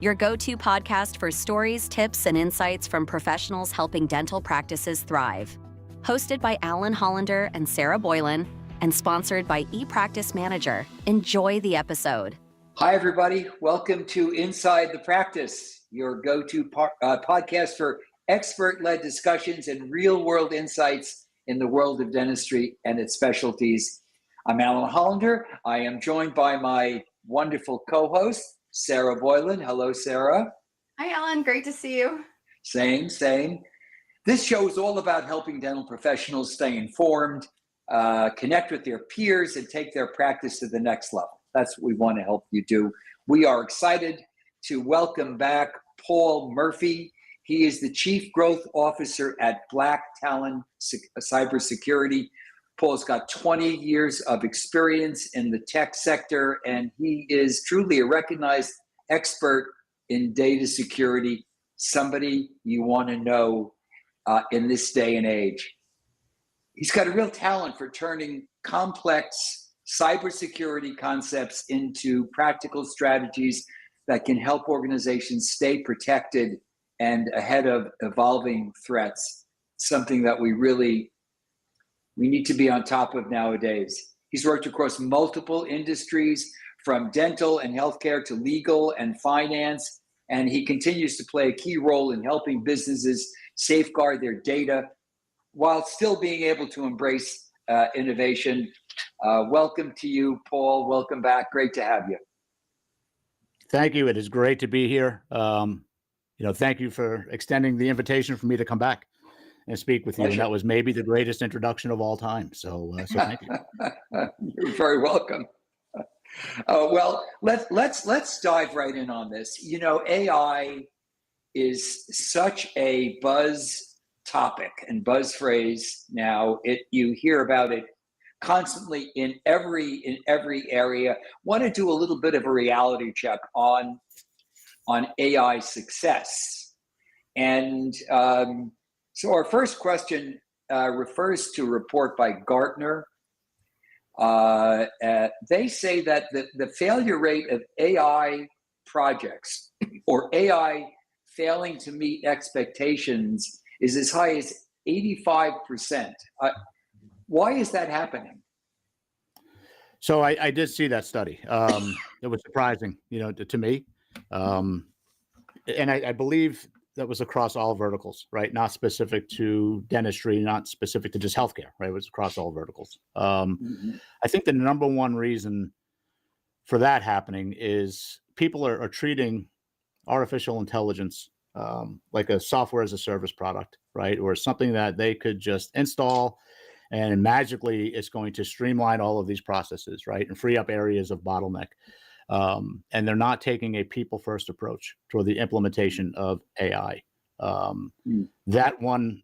your go-to podcast for stories, tips, and insights from professionals helping dental practices thrive. Hosted by Alan Hollander and Sarah Boylan, and sponsored by ePractice Manager. Enjoy the episode. Hi, everybody. Welcome to Inside the Practice, your go-to podcast for expert-led discussions and real-world insights in the world of dentistry and its specialties. I'm Alan Hollander. I am joined by my wonderful co-host, Sarah Boylan. Hello, Sarah. Hi, Alan. Great to see you. Same. This show is all about helping dental professionals stay informed, connect with their peers, and take their practice to the next level. That's what we want to help you do. We are excited to welcome back Paul Murphy. He is the Chief Growth Officer at Black Talon Security. Paul's got 20 years of experience in the tech sector, and he is truly a recognized expert in data security, somebody you want to know in this day and age. He's got a real talent for turning complex cybersecurity concepts into practical strategies that can help organizations stay protected and ahead of evolving threats, something that we need to be on top of nowadays. He's worked across multiple industries, from dental and healthcare to legal and finance, and he continues to play a key role in helping businesses safeguard their data while still being able to embrace innovation. Welcome to you, Paul. Welcome back. Great to have you. Thank you. It is great to be here. Thank you for extending the invitation for me to come back and speak with you. Pleasure. And that was maybe the greatest introduction of all time. So thank you. You're very welcome. Well, let's dive right in on this. You know, AI is such a buzz topic and buzz phrase now. You hear about it constantly in every area. Want to do a little bit of a reality check on AI success, and so our first question refers to a report by Gartner. They say that the failure rate of AI projects or AI failing to meet expectations is as high as 85%. Why is that happening? So I did see that study. It was surprising, to me. And I believe that was across all verticals, right? Not specific to dentistry, not specific to just healthcare, right? It was across all verticals. I think the number one reason for that happening is people are treating artificial intelligence like a software as a service product, right? Or something that they could just install and magically it's going to streamline all of these processes, right? And free up areas of bottleneck. And they're not taking a people-first approach toward the implementation of AI. That one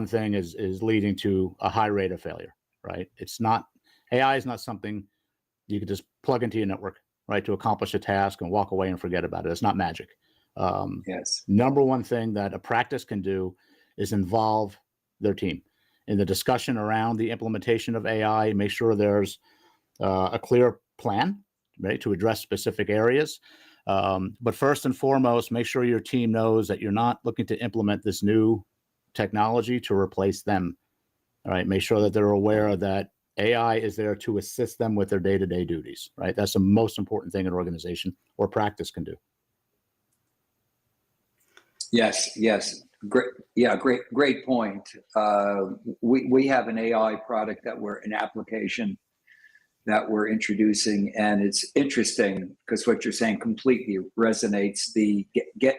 thing is leading to a high rate of failure, right? AI is not something you could just plug into your network, right, to accomplish a task and walk away and forget about it. It's not magic. Yes. Number one thing that a practice can do is involve their team in the discussion around the implementation of AI. Make sure there's a clear plan, right, to address specific areas. But first and foremost, make sure your team knows that you're not looking to implement this new technology to replace them. All right. Make sure that they're aware that AI is there to assist them with their day-to-day duties, right? That's the most important thing an organization or practice can do. Yes. Great. Yeah, great point. We have an AI product an application that we're introducing, and it's interesting because what you're saying completely resonates.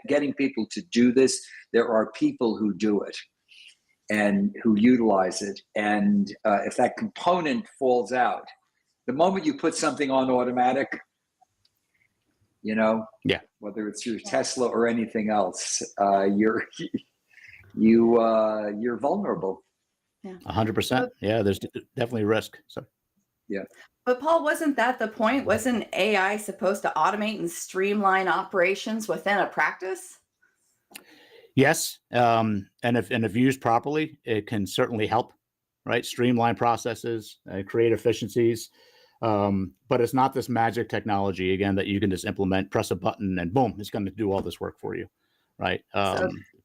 Getting people to do this, there are people who do it and who utilize it, and if that component falls out, the moment you put something on automatic, whether it's your Tesla or anything else, you're vulnerable. Yeah, 100%. Yeah, there's definitely risk. So. Yeah. But Paul, wasn't that the point? Wasn't AI supposed to automate and streamline operations within a practice? Yes, and if used properly, it can certainly help, right? Streamline processes, create efficiencies. But it's not this magic technology, again, that you can just implement, press a button, and boom, it's going to do all this work for you, right?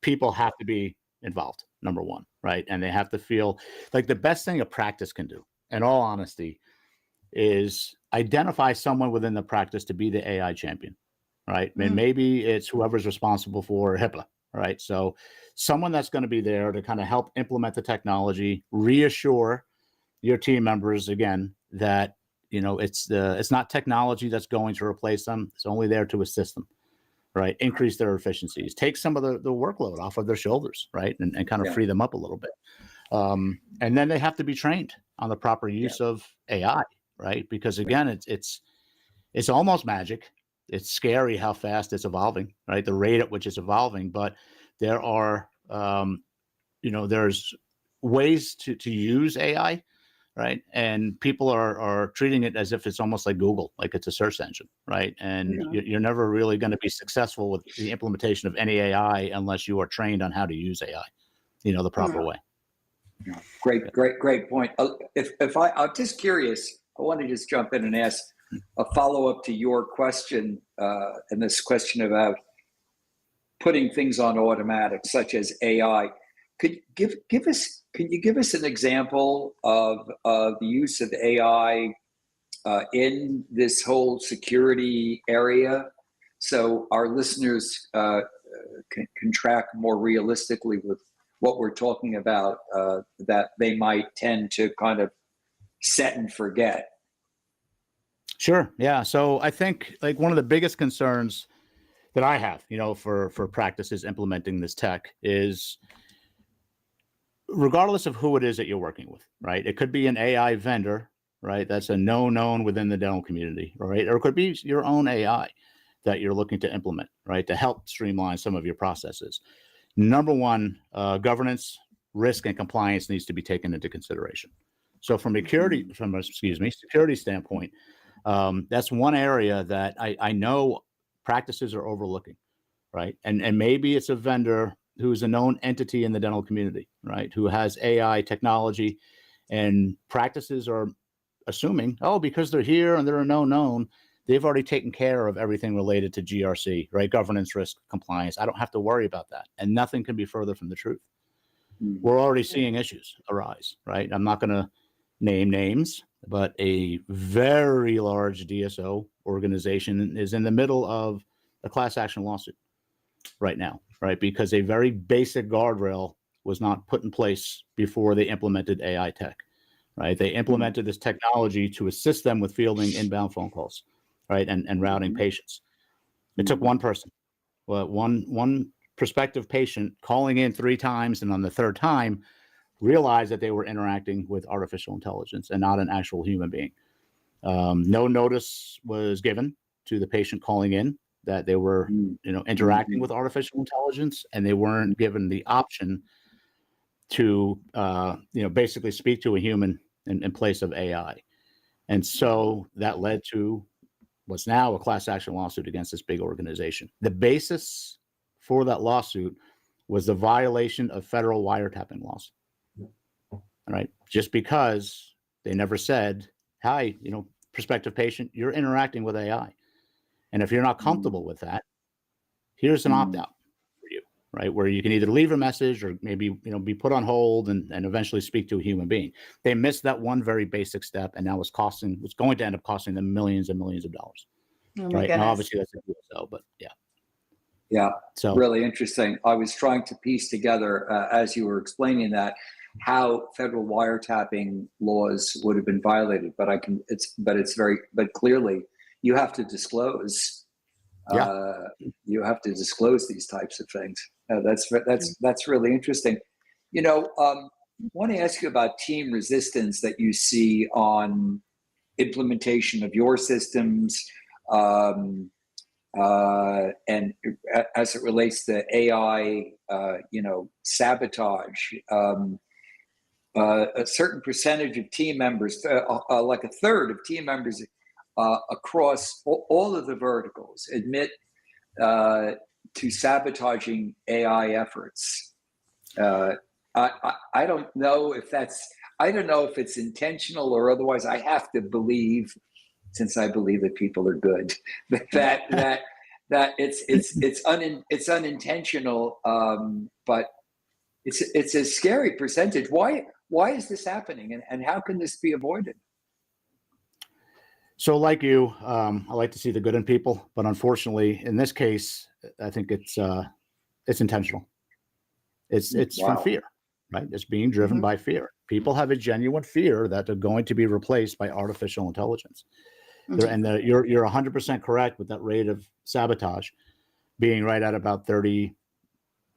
People have to be involved, number one, right? And they have to feel like the best thing a practice can do, in all honesty, is identify someone within the practice to be the AI champion, right? And maybe it's whoever's responsible for HIPAA, right? So someone that's going to be there to kind of help implement the technology, reassure your team members, again, that, you know, it's not technology that's going to replace them. It's only there to assist them, right? Increase their efficiencies, take some of the workload off of their shoulders, right? And kind of free them up a little bit. And then they have to be trained on the proper use of AI, right? Because again, it's almost magic. It's scary how fast it's evolving, right? The rate at which it's evolving, but there are, there's ways to use AI, right? And people are treating it as if it's almost like Google, like it's a search engine, right? And you're never really going to be successful with the implementation of any AI unless you are trained on how to use AI, the proper way. Yeah. Great point. I'm just curious, I want to just jump in and ask a follow-up to your question, and this question about putting things on automatic, such as AI. Can you give us an example of the use of AI in this whole security area, so our listeners can track more realistically with what we're talking about, that they might tend to kind of set and forget? Sure. Yeah. So I think like one of the biggest concerns that I have, for practices implementing this tech is, regardless of who it is that you're working with, right? It could be an AI vendor, right? That's a known within the dental community, right? Or it could be your own AI that you're looking to implement, right? To help streamline some of your processes. Number one, governance, risk, and compliance needs to be taken into consideration. So from a security standpoint, that's one area that I know practices are overlooking, right? And maybe it's a vendor who's a known entity in the dental community, right? Who has AI technology, and practices are assuming, because they're here and they're a known, they've already taken care of everything related to GRC, right? Governance, risk, compliance. I don't have to worry about that. And nothing can be further from the truth. We're already seeing issues arise, right? I'm not going to name names, but a very large DSO organization is in the middle of a class action lawsuit right now, right? Because a very basic guardrail was not put in place before they implemented AI tech, right? They implemented this technology to assist them with fielding inbound phone calls, right? And routing patients. It took one person, one prospective patient calling in 3 times, and on the 3rd time realized that they were interacting with artificial intelligence and not an actual human being. No notice was given to the patient calling in that they were, interacting with artificial intelligence, and they weren't given the option to, basically speak to a human in place of AI. And so that led to what's now a class action lawsuit against this big organization. The basis for that lawsuit was the violation of federal wiretapping laws. All right. Just because they never said, hi, prospective patient, you're interacting with AI. And if you're not comfortable with that, here's an opt-out for you, right? Where you can either leave a message or maybe, be put on hold and eventually speak to a human being. They missed that one very basic step, and now it's going to end up costing them millions and millions of dollars. Right. Now, obviously that's a DSO, but yeah. Yeah. So really interesting. I was trying to piece together, as you were explaining that, how federal wiretapping laws would have been violated, but but clearly you have to disclose. You have to disclose these types of things. That's really interesting. I want to ask you about team resistance that you see on implementation of your systems, and as it relates to AI, sabotage. A certain percentage of team members, like a third of team members across all of the verticals, admit to sabotaging AI efforts. I don't know if that's, I don't know if it's intentional or otherwise. I have to believe, since I believe that people are good, that it's unintentional, but it's a scary percentage. Why is this happening, and how can this be avoided? So, like you, I like to see the good in people, but unfortunately, in this case, I think it's intentional. It's Wow. from fear, right? It's being driven by fear. People have a genuine fear that they're going to be replaced by artificial intelligence. And you're 100% correct with that rate of sabotage being right at about 30,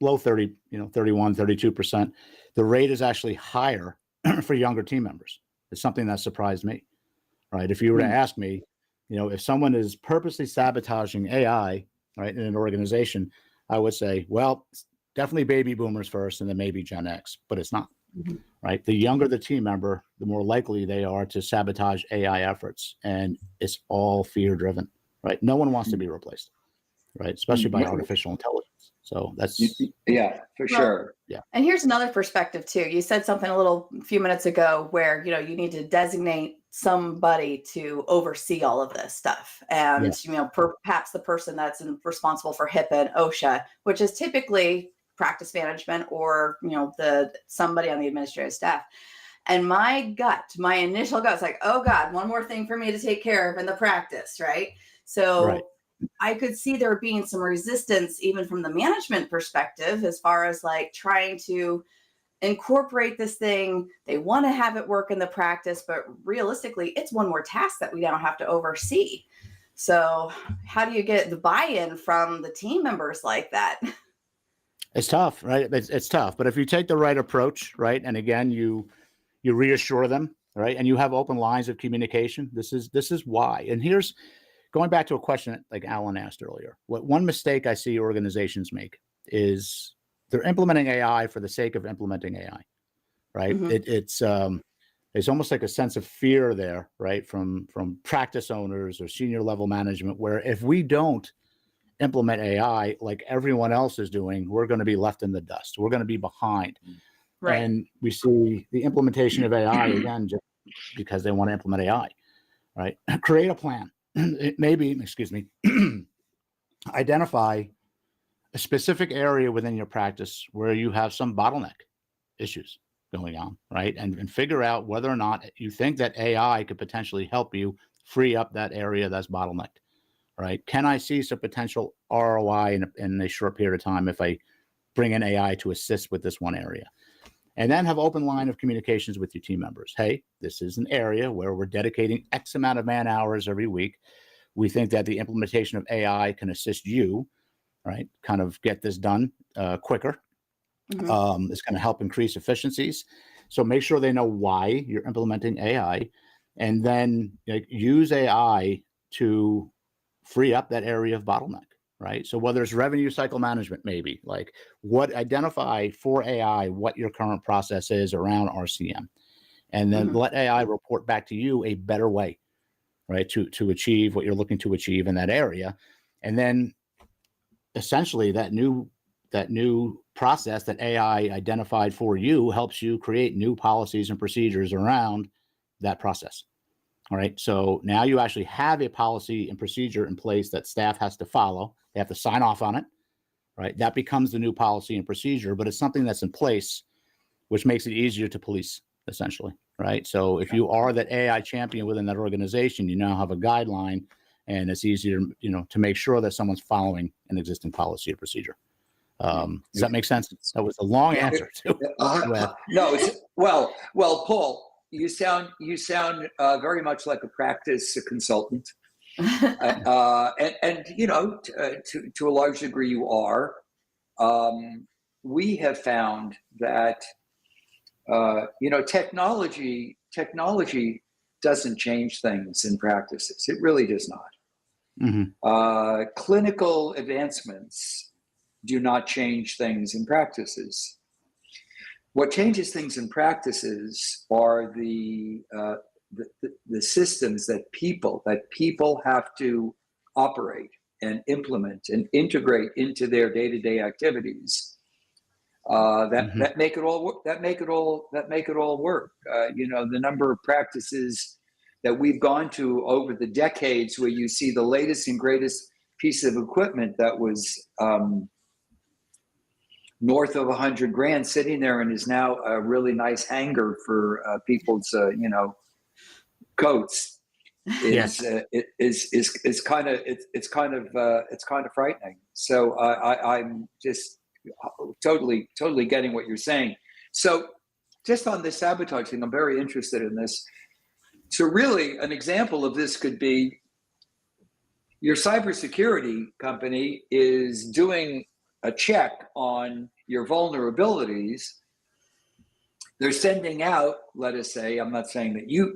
low 30, 31, 32%. The rate is actually higher for younger team members. It's something that surprised me, right? If you were to ask me, if someone is purposely sabotaging AI, right, in an organization, I would say, well, definitely baby boomers first and then maybe Gen X, but it's not, right? The younger the team member, the more likely they are to sabotage AI efforts. And it's all fear driven, right? No one wants to be replaced, right? Especially by artificial intelligence. So that's, yeah, for sure. Yeah. And here's another perspective too. You said something a few minutes ago where, you need to designate somebody to oversee all of this stuff. And, perhaps the person that's responsible for HIPAA and OSHA, which is typically practice management or, somebody on the administrative staff. And my initial gut is like, oh God, one more thing for me to take care of in the practice. Right. So I could see there being some resistance even from the management perspective, as far as like trying to incorporate this thing. They want to have it work in the practice, but realistically, it's one more task that we now have to oversee. So how do you get the buy-in from the team members like that? It's tough, right? It's tough. But if you take the right approach, right, and again, you reassure them, right, and you have open lines of communication. This is why. And here's going back to a question like Alan asked earlier. What one mistake I see organizations make is they're implementing AI for the sake of implementing AI, right? It's almost like a sense of fear there, right, from practice owners or senior level management, where if we don't implement AI like everyone else is doing, we're going to be left in the dust. We're going to be behind. Right. And we see the implementation of AI again, just because they want to implement AI, right? Create a plan. Identify a specific area within your practice where you have some bottleneck issues going on, right? And figure out whether or not you think that AI could potentially help you free up that area that's bottlenecked. Right? Can I see some potential ROI in a short period of time if I bring in AI to assist with this one area? And then have open line of communications with your team members. Hey, this is an area where we're dedicating X amount of man hours every week. We think that the implementation of AI can assist you, right? Kind of get this done quicker. It's going to help increase efficiencies. So make sure they know why you're implementing AI, and then use AI to free up that area of bottleneck, right? So whether it's revenue cycle management, maybe like identify for AI what your current process is around RCM, and then let AI report back to you a better way, right, to achieve what you're looking to achieve in that area. And then essentially that new process that AI identified for you helps you create new policies and procedures around that process. All right. So now you actually have a policy and procedure in place that staff has to follow. They have to sign off on it. Right. That becomes the new policy and procedure, but it's something that's in place, which makes it easier to police, essentially. Right. So if you are that AI champion within that organization, you now have a guideline, and it's easier, to make sure that someone's following an existing policy or procedure. Does that make sense? That was a long answer. No. Well, Paul, you sound very much like a practice consultant, and to a large degree you are. We have found that technology doesn't change things in practices. It really does not. Clinical advancements do not change things in practices. What changes things in practices are the systems that people have to operate and implement and integrate into their day-to-day activities. that make it all work. That make it all work. The number of practices that we've gone to over the decades, where you see the latest and greatest piece of equipment that was north of $100,000 sitting there and is now a really nice hanger for people's coats is kind of frightening. So I'm just totally getting what you're saying. So just on this sabotage thing, I'm very interested in this. So really, an example of this could be your cybersecurity company is doing a check on your vulnerabilities. They're sending out, let us say, I'm not saying that you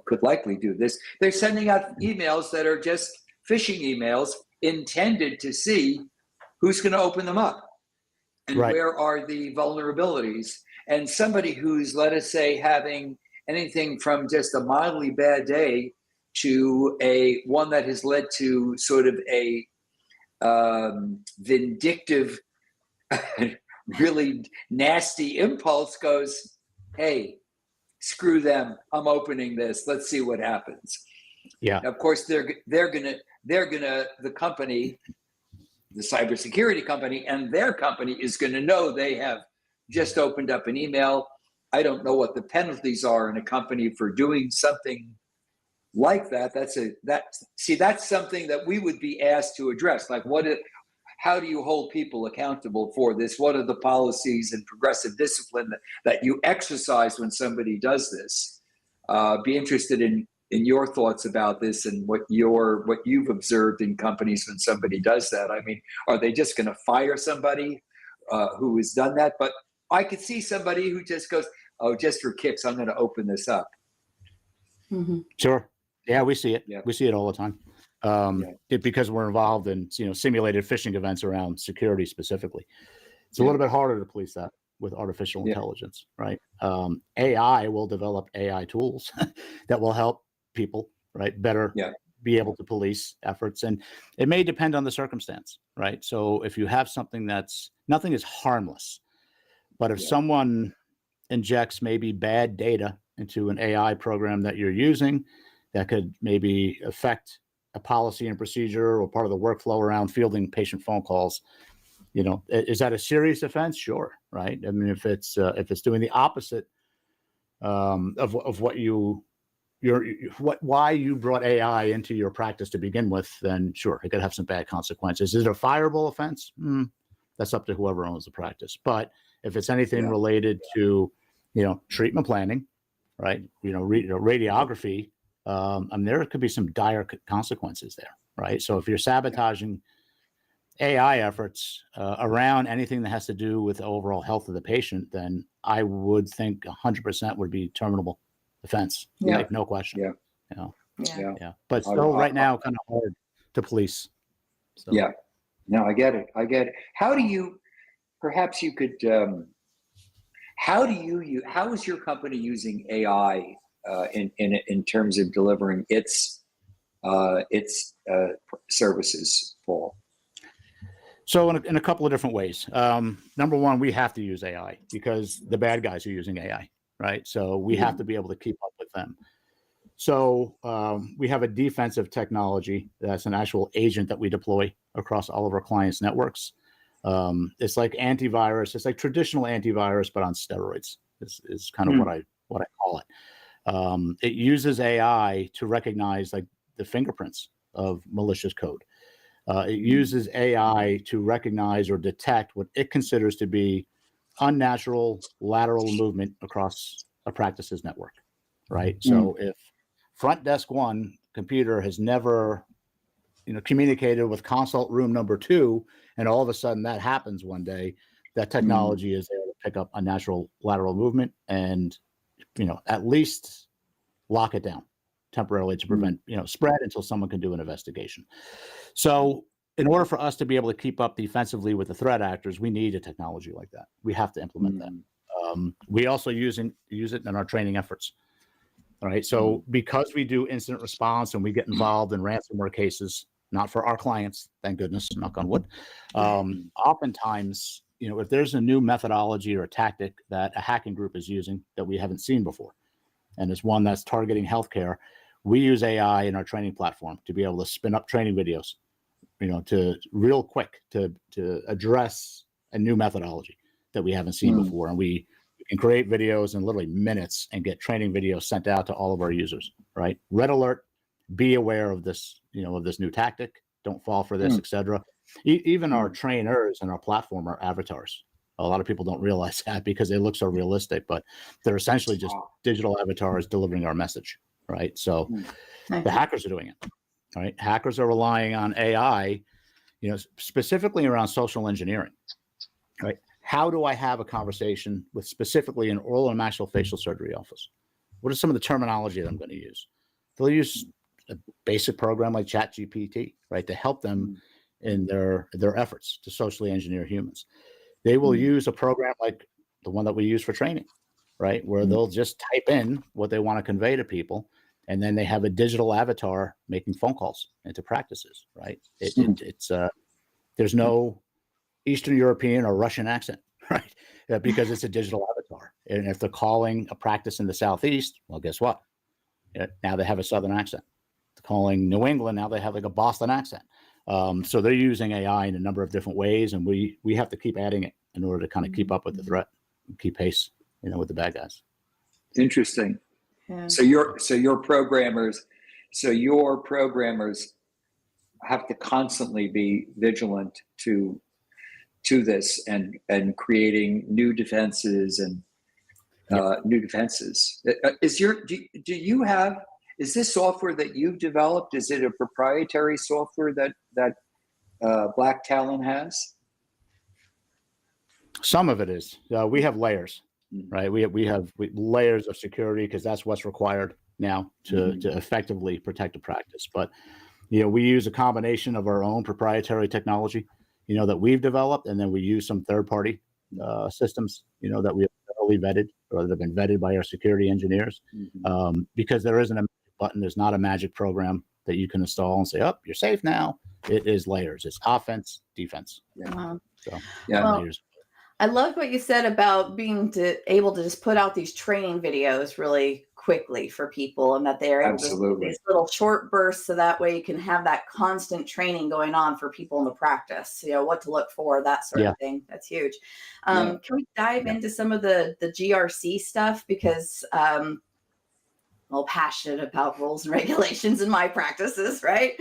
could likely do this. They're sending out emails that are just phishing emails intended to see who's going to open them up and where are the vulnerabilities. And somebody who's, let us say, having anything from just a mildly bad day to one that has led to sort of a vindictive, really nasty impulse, goes, hey, screw them, I'm opening this, let's see what happens. Yeah. Of course, they're gonna the company, the cybersecurity company, and their company is gonna know they have just opened up an email. I don't know what the penalties are in a company for doing something like that. That's something that we would be asked to address. Like, how do you hold people accountable for this? What are the policies and progressive discipline that you exercise when somebody does this? Be interested in your thoughts about this and what you've observed in companies when somebody does that. I mean, are they just going to fire somebody who has done that? But I could see somebody who just goes, oh, just for kicks, I'm going to open this up. Mm-hmm. Sure. Yeah, we see it. Yeah. We see it all the time. Because we're involved in simulated phishing events around security specifically. It's a little bit harder to police that with artificial intelligence, right? AI will develop AI tools that will help people, right, better be able to police efforts. And it may depend on the circumstance, right? So if you have something nothing is harmless, but if someone injects maybe bad data into an AI program that you're using, that could maybe affect a policy and procedure or part of the workflow around fielding patient phone calls, is that a serious offense? Sure, right? I mean, if it's doing the opposite of what why you brought AI into your practice to begin with, then sure, it could have some bad consequences. Is it a fireable offense? That's up to whoever owns the practice. But if it's anything related to, treatment planning, right? Radiography. There could be some dire consequences there, right? So if you're sabotaging AI efforts around anything that has to do with the overall health of the patient, then I would think 100% would be terminable offense. Like, no question. Yeah. But still, right now, kind of hard to police. So. Yeah. No, I get it. How do you? Perhaps you could. How is your company using AI? In terms of delivering its services, Paul? So in a couple of different ways. Number one, we have to use AI because the bad guys are using AI, right? So we have to be able to keep up with them. So we have a defensive technology that's an actual agent that we deploy across all of our clients' networks. It's like antivirus. It's like traditional antivirus, but on steroids. Is kind of what I call it. It uses AI to recognize like the fingerprints of malicious code. It uses AI to recognize or detect what it considers to be unnatural lateral movement across a practice's network, right? So if front desk 1 computer has never, communicated with consult room number 2, and all of a sudden that happens one day, that technology is able to pick up unnatural lateral movement and at least lock it down temporarily to prevent, spread until someone can do an investigation. So in order for us to be able to keep up defensively with the threat actors, we need a technology like that. We have to implement that. We also use it in our training efforts. All right. So because we do incident response and we get involved in ransomware cases, not for our clients, thank goodness, knock on wood. Oftentimes if there's a new methodology or a tactic that a hacking group is using that we haven't seen before, and it's one that's targeting healthcare, we use AI in our training platform to be able to spin up training videos, to real quick to address a new methodology that we haven't seen before. And we can create videos in literally minutes and get training videos sent out to all of our users, right? Red alert, be aware of this, of this new tactic. Don't fall for this, etc. Even our trainers and our platform are avatars. A lot of people don't realize that because they look so realistic, but they're essentially just digital avatars delivering our message, right? So the hackers are doing it, right? Hackers are relying on AI, specifically around social engineering, right? How do I have a conversation with specifically an oral and maxillofacial surgery office? What is some of the terminology that I'm going to use? They'll use a basic program like ChatGPT, right, to help them in their efforts to socially engineer humans. They will use a program like the one that we use for training, right, where they'll just type in what they want to convey to people, and then they have a digital avatar making phone calls into practices, right? It's there's no Eastern European or Russian accent, right? Because it's a digital avatar. And if they're calling a practice in the Southeast, well, guess what? Now they have a Southern accent. They're calling New England, now they have like a Boston accent. So they're using AI in a number of different ways, and we have to keep adding it in order to kind of keep up with the threat, and keep pace, with the bad guys. Interesting. Yeah. So your programmers have to constantly be vigilant to this and creating new defenses and new defenses. Is this software that you've developed? Is it a proprietary software that Black Talon has? Some of it is. We have layers, right? We have layers of security because that's what's required now to effectively protect a practice. But we use a combination of our own proprietary technology, that we've developed, and then we use some third-party systems, that we have thoroughly vetted or that have been vetted by our security engineers, because there isn't a button. There's not a magic program that you can install and say, "Oh, you're safe now." It is layers. It's offense, defense. Wow. So Well, I loved what you said about being able to just put out these training videos really quickly for people, and that they're able to do these little short bursts, so that way you can have that constant training going on for people in the practice, what to look for, that sort of thing. That's huge. Can we dive into some of the GRC stuff? Because I'm passionate about rules and regulations in my practices, right?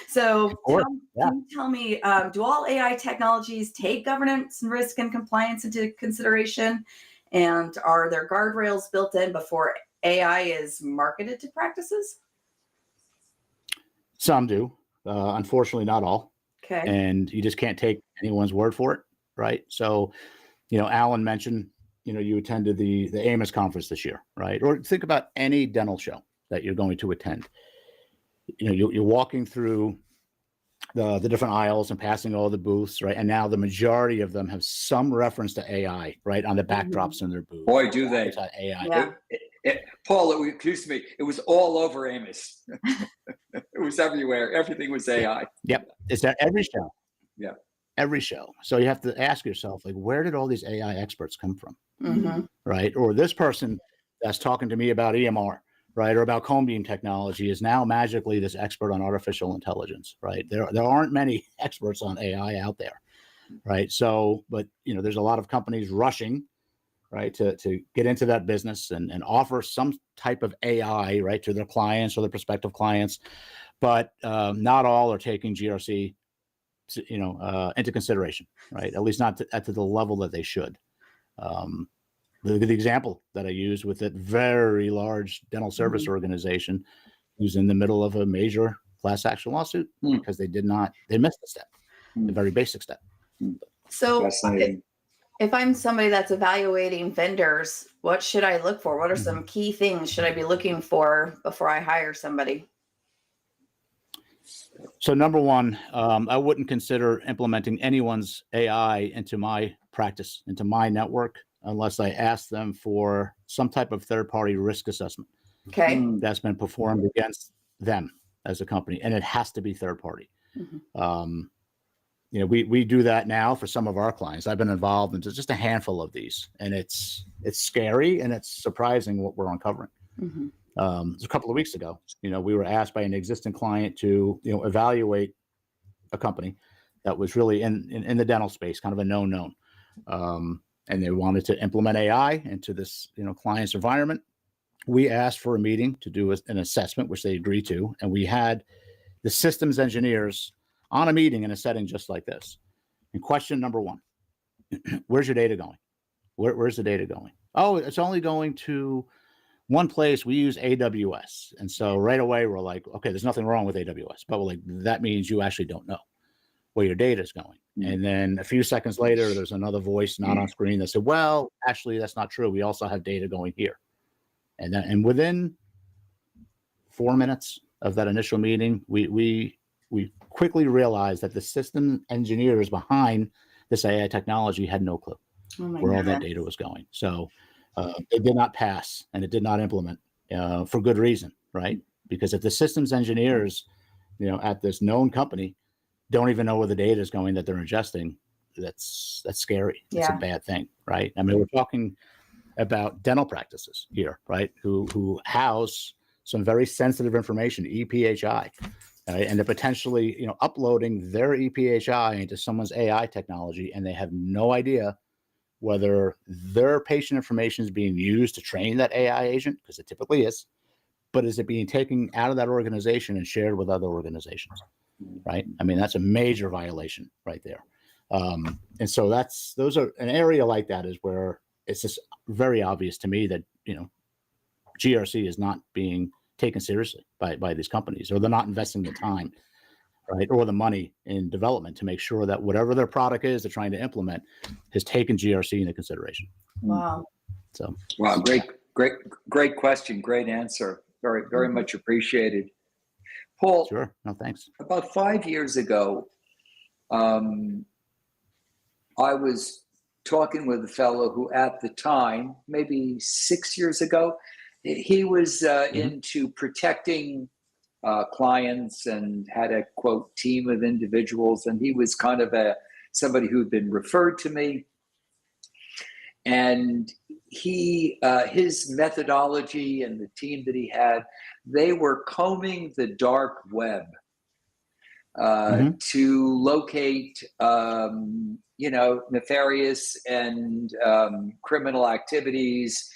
So can you tell me, do all AI technologies take governance and risk and compliance into consideration? And are there guardrails built in before AI is marketed to practices? Some do. Unfortunately, not all. Okay. And you just can't take anyone's word for it, right? So, Alan mentioned, you attended the AMOS conference this year, right? Or think about any dental show that you're going to attend. You're walking through the different aisles and passing all the booths, right? And now the majority of them have some reference to AI, right, on the backdrops in their booth. Boy, do they! AI. Yeah. Paul, excuse me, it was all over Amos. It was everywhere. Everything was AI. Yep, it's at every show. Yeah. Every show. So you have to ask yourself, like, where did all these AI experts come from? Mm-hmm. Right? Or this person that's talking to me about EMR, right, or about cone beam technology is now magically this expert on artificial intelligence, right? There aren't many experts on AI out there, right? So, but there's a lot of companies rushing, right, to get into that business and offer some type of AI, right, to their clients or their prospective clients, but not all are taking GRC into consideration, right? At least not to the level that they should. The example that I used with that very large dental service organization who's in the middle of a major class action lawsuit because they missed a step, a very basic step. So if I'm somebody that's evaluating vendors, what should I look for? What are some key things should I be looking for before I hire somebody? So number one, I wouldn't consider implementing anyone's AI into my practice, into my network, unless I ask them for some type of third-party risk assessment. Okay. That's been performed against them as a company, and it has to be third-party. we do that now for some of our clients. I've been involved in just a handful of these, and it's scary and it's surprising what we're uncovering. Mm-hmm. A couple of weeks ago, we were asked by an existing client to, evaluate a company that was really in the dental space, kind of a known. And they wanted to implement AI into this, client's environment. We asked for a meeting to do an assessment, which they agreed to. And we had the systems engineers on a meeting in a setting just like this. And question number one, where's your data going? Where's the data going? Oh, it's only going to one place. We use AWS. And so right away, we're like, okay, there's nothing wrong with AWS. But we're like, that means you actually don't know where your data is going. And then a few seconds later, there's another voice not on screen that said, well, actually, that's not true. We also have data going here. And within 4 minutes of that initial meeting, we quickly realized that the system engineers behind this AI technology had no clue where all that data was going. So it did not pass and it did not implement for good reason, right? Because if the systems engineers, at this known company don't even know where the data is going that they're ingesting, that's scary. It's a bad thing, right? I mean, we're talking about dental practices here, right? Who house some very sensitive information, EPHI, and they're potentially, uploading their EPHI into someone's AI technology, and they have no idea whether their patient information is being used to train that AI agent, because it typically is, but is it being taken out of that organization and shared with other organizations, right? I mean, that's a major violation right there. And so those are an area like that is where it's just very obvious to me that, GRC is not being taken seriously by these companies, or they're not investing the time, right, or the money in development to make sure that whatever their product is they're trying to implement has taken GRC into consideration. Wow. So, wow, great question, great answer. Very, very much appreciated. Paul, sure, no thanks. About 5 years ago, I was talking with a fellow who at the time, maybe 6 years ago, he was into protecting clients and had a, quote, team of individuals. And he was kind of somebody who'd been referred to me. And his methodology and the team that he had, they were combing the dark web to locate, nefarious and criminal activities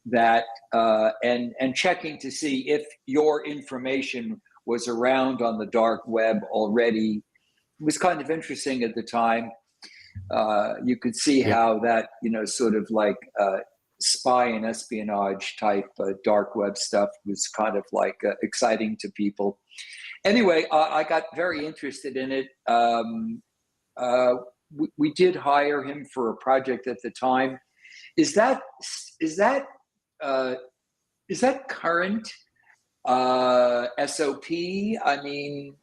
that, and checking to see if your information was around on the dark web already. It was kind of interesting at the time. You could see how that, sort of like spy and espionage type dark web stuff was kind of like exciting to people. Anyway, I got very interested in it. We did hire him for a project at the time. Is that current SOP? I mean,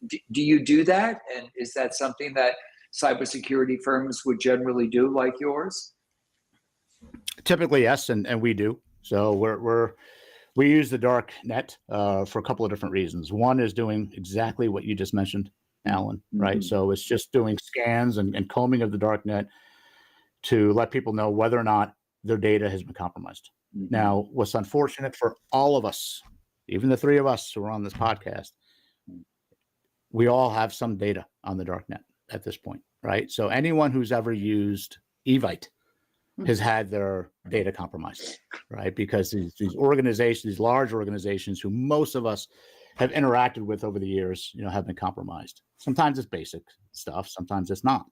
do you do that? And is that something that cybersecurity firms would generally do like yours? Typically, yes, and we do. So we use the dark net for a couple of different reasons. One is doing exactly what you just mentioned, Alan, right? So it's just doing scans and combing of the dark net to let people know whether or not their data has been compromised. Now, what's unfortunate for all of us, even the three of us who are on this podcast, we all have some data on the dark net at this point, right? So anyone who's ever used Evite has had their data compromised, right? Because these organizations, these large organizations who most of us have interacted with over the years, have been compromised. Sometimes it's basic stuff, sometimes it's not.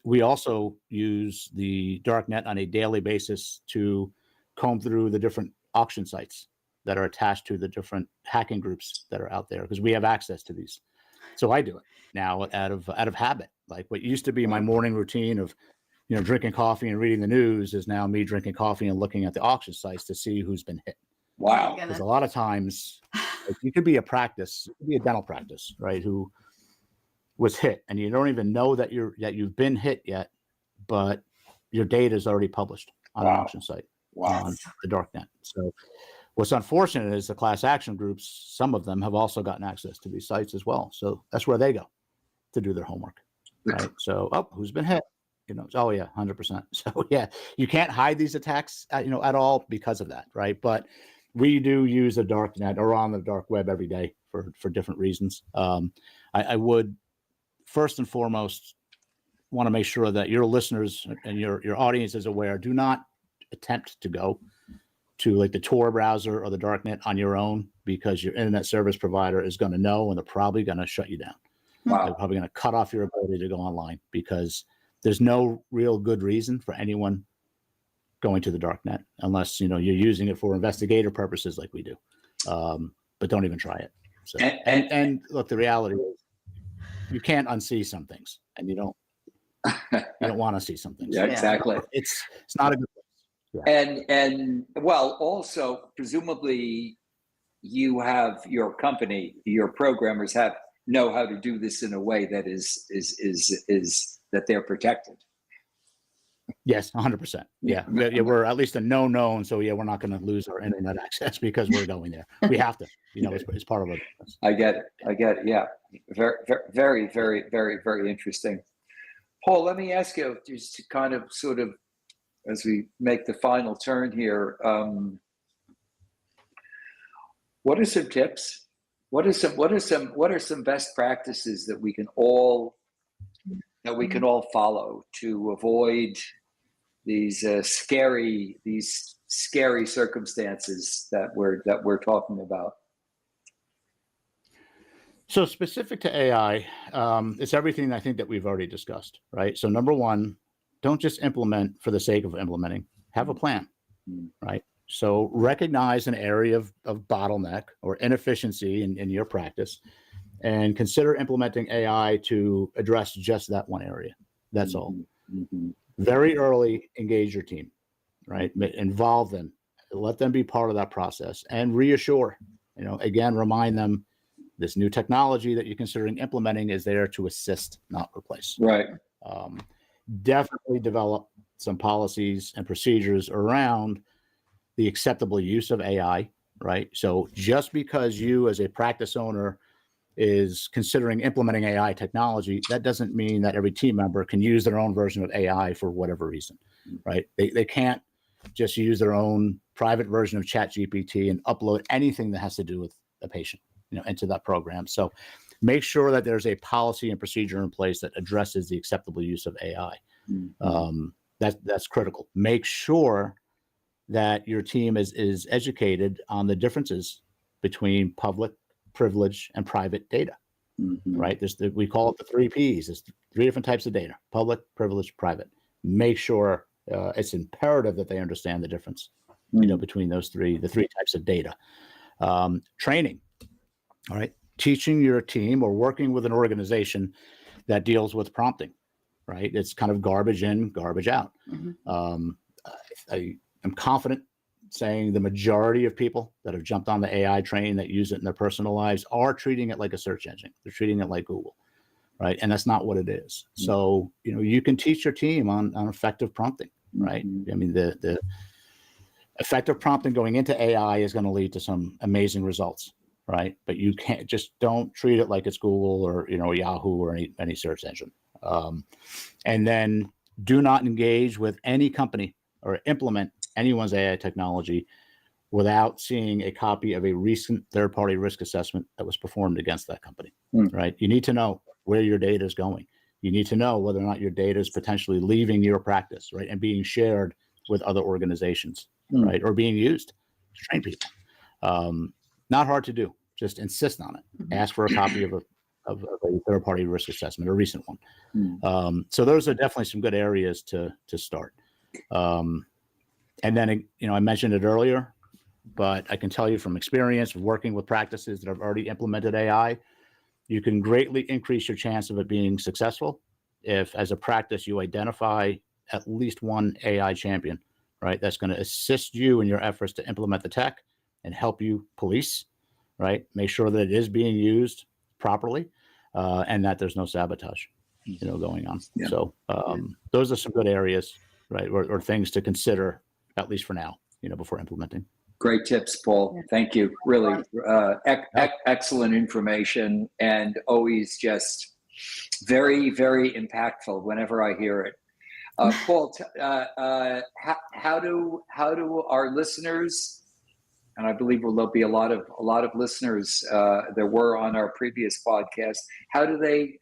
We also use the darknet on a daily basis to comb through the different auction sites that are attached to the different hacking groups that are out there, because we have access to these. So I do it now out of habit. Like what used to be my morning routine of drinking coffee and reading the news is now me drinking coffee and looking at the auction sites to see who's been hit. Wow. Because a lot of times you could be a dental practice, right, who was hit and you don't even know that you've been hit yet, but your data is already published on an auction site on the darknet. So what's unfortunate is the class action groups, some of them have also gotten access to these sites as well. So that's where they go. to do their homework, right? So, oh, who's been hit? Oh yeah, 100%. So yeah, you can't hide these attacks, at all because of that, right? But we do use the dark net or on the dark web every day for different reasons. I would first and foremost want to make sure that your listeners and your audience is aware. Do not attempt to go to like the Tor browser or the darknet on your own, because your internet service provider is going to know, and they're probably going to shut you down. Wow. They're probably going to cut off your ability to go online, because there's no real good reason for anyone going to the darknet unless you're using it for investigative purposes like we do. But don't even try it. So and look, the reality is you can't unsee some things, and you don't want to see some things. Yeah, exactly. It's not a good place. Yeah. And well, also presumably you have your company, your programmers know how to do this in a way that is that they're protected. Yes, 100%. Yeah, we're at least a known. So yeah, we're not going to lose our internet access because we're going there. We have to. It's part of it. I get it. Yeah, very, very, very, very, very interesting. Paul, let me ask you, just to kind of sort of, as we make the final turn here, what are some tips? What are some best practices that we can all follow to avoid these scary circumstances that we're talking about? So specific to AI, it's everything I think that we've already discussed, right? So number one, don't just implement for the sake of implementing. Have a plan, right? So recognize an area of bottleneck or inefficiency in your practice, and consider implementing AI to address just that one area. That's all. Mm-hmm. Very early, engage your team, right? Involve them, let them be part of that process, and reassure, again, remind them this new technology that you're considering implementing is there to assist, not replace. Right. Definitely develop some policies and procedures around the acceptable use of AI, right? So just because you as a practice owner is considering implementing AI technology, that doesn't mean that every team member can use their own version of AI for whatever reason, right? They can't just use their own private version of ChatGPT and upload anything that has to do with a patient, into that program. So make sure that there's a policy and procedure in place that addresses the acceptable use of AI. Mm-hmm. That's critical. Make sure that your team is educated on the differences between public, privilege, and private data, right? We call it the 3 Ps. There's 3 different types of data: public, privilege, private. Make sure it's imperative that they understand the difference, between the 3 types of data. Training, all right? Teaching your team or working with an organization that deals with prompting, right? It's kind of garbage in, garbage out. I'm confident saying the majority of people that have jumped on the AI train that use it in their personal lives are treating it like a search engine. They're treating it like Google, right? And that's not what it is. So, you can teach your team on effective prompting, right? I mean, the effective prompting going into AI is going to lead to some amazing results, right? But you don't treat it like it's Google or, Yahoo or any search engine. And then do not engage with any company or implement anyone's AI technology without seeing a copy of a recent third-party risk assessment that was performed against that company, right? You need to know where your data is going. You need to know whether or not your data is potentially leaving your practice, right, and being shared with other organizations, right, or being used to train people. Not hard to do. Just insist on it. Ask for a copy of a third-party risk assessment, a recent one. So those are definitely some good areas to start. And then, I mentioned it earlier, but I can tell you from experience working with practices that have already implemented AI, you can greatly increase your chance of it being successful if, as a practice, you identify at least one AI champion, right? That's going to assist you in your efforts to implement the tech and help you police, right? Make sure that it is being used properly, and that there's no sabotage, going on. Yeah. So those are some good areas, right, or things to consider, at least for now, before implementing. Great tips, Paul. Thank you. Really excellent information, and always just Very, very impactful whenever I hear it. Paul, how do our listeners, and I believe there'll be a lot of listeners there were on our previous podcast, how do they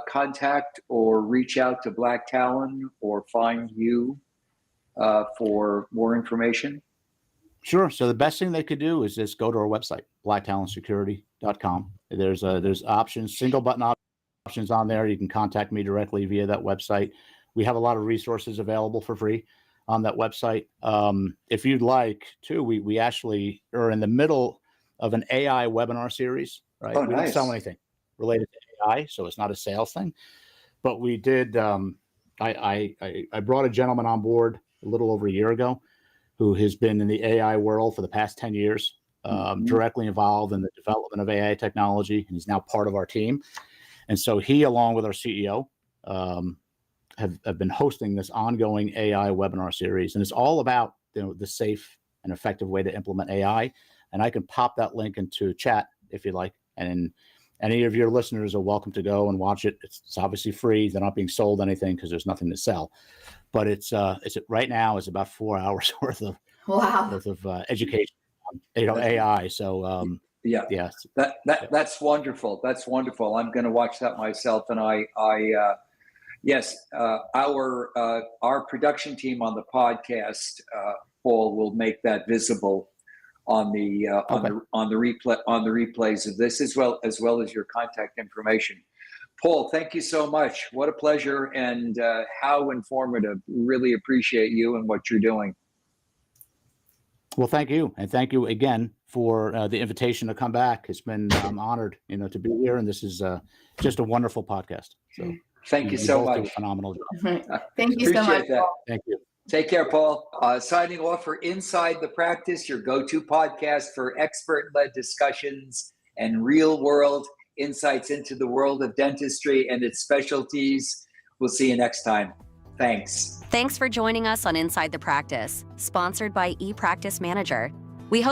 contact or reach out to Black Talon or find you for more information? Sure. So the best thing they could do is just go to our website, blacktalonsecurity.com. There's options, single button options on there. You can contact me directly via that website. We have a lot of resources available for free on that website. If you'd like to, we actually are in the middle of an AI webinar series, right? Oh, we nice. don't sell anything related to AI, so it's not a sales thing. But we did, I brought a gentleman on board a little over a year ago who has been in the AI world for the past 10 years, directly involved in the development of AI technology, and he's now part of our team. And so he, along with our CEO, have been hosting this ongoing AI webinar series, and it's all about the safe and effective way to implement AI. And I can pop that link into chat if you like, and any of your listeners are welcome to go and watch it. It's obviously free. They're not being sold anything because there's nothing to sell. But it's right now it's about 4 hours worth of education on AI. So yeah, that's wonderful. That's wonderful. I'm going to watch that myself, and yes, our production team on the podcast, Paul, will make that visible on the replays of this, as well as your contact information. Paul, thank you so much. What a pleasure, and how informative. Really appreciate you and what you're doing. Well, thank you, and thank you again for the invitation to come back. It's been honored, to be here, and this is just a wonderful podcast. So. Thank you so much. Phenomenal job. Thank you so much. That. Thank you. Take care, Paul. Signing off for Inside the Practice, your go-to podcast for expert-led discussions and real-world insights into the world of dentistry and its specialties. We'll see you next time. Thanks. Thanks for joining us on Inside the Practice, sponsored by ePractice Manager.